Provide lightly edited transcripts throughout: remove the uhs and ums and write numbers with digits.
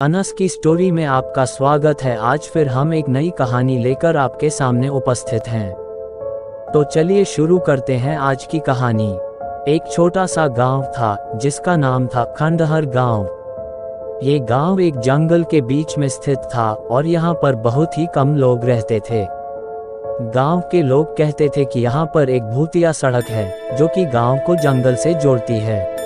अनस की स्टोरी में आपका स्वागत है। आज फिर हम एक नई कहानी लेकर आपके सामने उपस्थित हैं। तो चलिए शुरू करते हैं आज की कहानी। एक छोटा सा गांव था जिसका नाम था खंडहर गांव। ये गांव एक जंगल के बीच में स्थित था और यहाँ पर बहुत ही कम लोग रहते थे। गांव के लोग कहते थे कि यहाँ पर एक भूतिया सड़क है जो कि गांव को जंगल से जोड़ती है।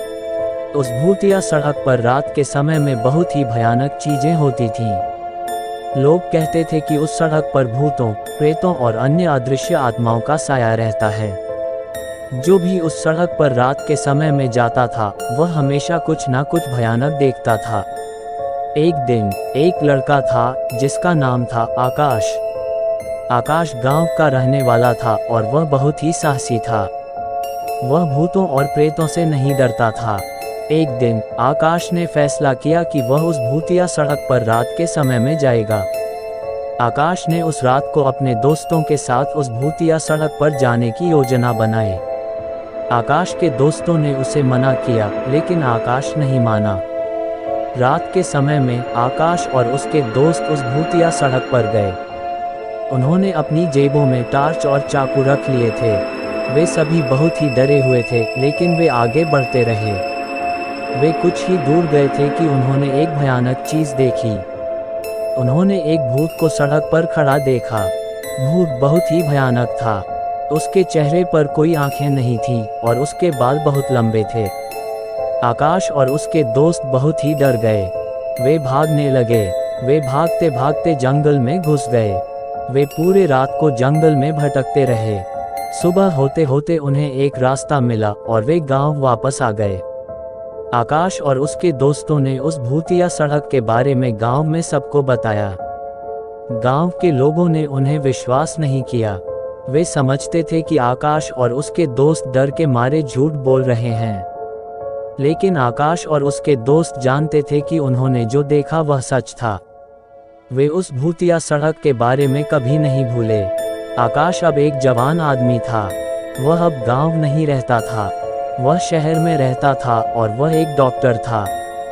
उस भूतिया सड़क पर रात के समय में बहुत ही भयानक चीजें होती थीं। लोग कहते थे कि उस सड़क पर भूतों, प्रेतों और अन्य अदृश्य आत्माओं का साया रहता है। जो भी उस सड़क पर रात के समय में जाता था वह हमेशा कुछ ना कुछ भयानक देखता था। एक दिन एक लड़का था जिसका नाम था आकाश। आकाश गांव का रहने वाला था और वह बहुत ही साहसी था। वह भूतों और प्रेतों से नहीं डरता था। एक दिन आकाश ने फैसला किया कि वह उस भूतिया सड़क पर रात के समय में जाएगा। आकाश ने उस रात को अपने दोस्तों के साथ उस भूतिया सड़क पर जाने की योजना बनाई। आकाश के दोस्तों ने उसे मना किया लेकिन आकाश नहीं माना। रात के समय में आकाश और उसके दोस्त उस भूतिया सड़क पर गए। उन्होंने अपनी जेबों में टार्च और चाकू रख लिए थे। वे सभी बहुत ही डरे हुए थे लेकिन वे आगे बढ़ते रहे। वे कुछ ही दूर गए थे कि उन्होंने एक भयानक चीज देखी। उन्होंने एक भूत को सड़क पर खड़ा देखा। भूत बहुत ही भयानक था। उसके चेहरे पर कोई आंखें नहीं थीं और उसके बाल बहुत लंबे थे। आकाश और उसके दोस्त बहुत ही डर गए। वे भागने लगे। वे भागते भागते जंगल में घुस गए। वे पूरे रात को जंगल में भटकते रहे। सुबह होते होते उन्हें एक रास्ता मिला और वे गांव वापस आ गए। आकाश और उसके दोस्तों ने उस भूतिया सड़क के बारे में गांव में सबको बताया। गांव के लोगों ने उन्हें विश्वास नहीं किया। वे समझते थे कि आकाश और उसके दोस्त डर के मारे झूठ बोल रहे हैं। लेकिन आकाश और उसके दोस्त जानते थे कि उन्होंने जो देखा वह सच था। वे उस भूतिया सड़क के बारे में कभी नहीं भूले। आकाश अब एक जवान आदमी था। वह अब गांव नहीं रहता था, वह शहर में रहता था और वह एक डॉक्टर था।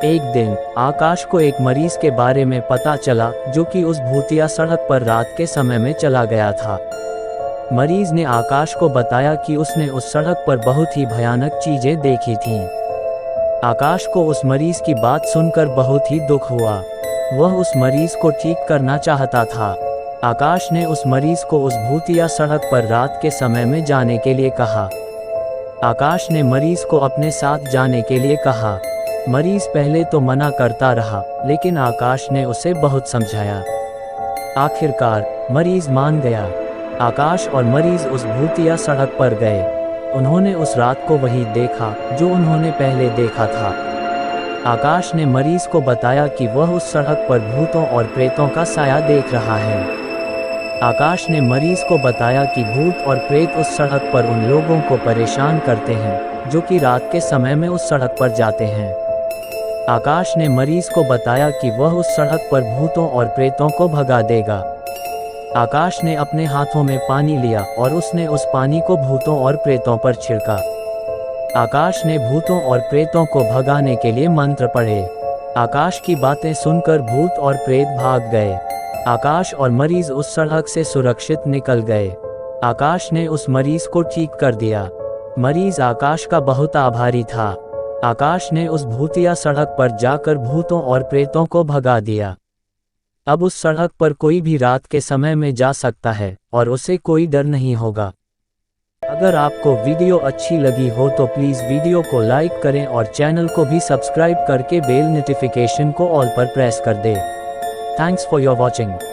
एक दिन आकाश को एक मरीज के बारे में पता चला जो कि उस भूतिया सड़क पर रात के समय में चला गया था। मरीज ने आकाश को बताया कि उसने उस सड़क पर बहुत ही भयानक चीजें देखी थीं। आकाश को उस मरीज की बात सुनकर बहुत ही दुख हुआ। वह उस मरीज को ठीक करना चाहता था। आकाश ने उस मरीज को उस भूतिया सड़क पर रात के समय में जाने के लिए कहा। आकाश ने मरीज को अपने साथ जाने के लिए कहा। मरीज पहले तो मना करता रहा लेकिन आकाश ने उसे बहुत समझाया। आखिरकार मरीज मान गया। आकाश और मरीज उस भूतिया सड़क पर गए। उन्होंने उस रात को वही देखा जो उन्होंने पहले देखा था। आकाश ने मरीज को बताया कि वह उस सड़क पर भूतों और प्रेतों का साया देख रहा है। आकाश ने मरीज को बताया कि भूत और प्रेत उस सड़क पर उन लोगों को परेशान करते हैं जो कि रात के समय में उस सड़क पर जाते हैं। आकाश ने मरीज को बताया कि वह उस सड़क पर भूतों और प्रेतों को भगा देगा। आकाश ने अपने हाथों में पानी लिया और उसने उस पानी को भूतों और प्रेतों पर छिड़का। आकाश ने भूतों और प्रेतों को भगाने के लिए मंत्र पढ़े। आकाश की बातें सुनकर भूत और प्रेत भाग गए। आकाश और मरीज उस सड़क से सुरक्षित निकल गए। आकाश ने उस मरीज को ठीक कर दिया। मरीज आकाश का बहुत आभारी था। आकाश ने उस भूतिया सड़क पर जाकर भूतों और प्रेतों को भगा दिया। अब उस सड़क पर कोई भी रात के समय में जा सकता है और उसे कोई डर नहीं होगा। अगर आपको वीडियो अच्छी लगी हो तो प्लीज़ वीडियो को लाइक करें और चैनल को भी सब्सक्राइब करके बेल नोटिफिकेशन को ऑल पर प्रेस कर दें। Thanks for your watching.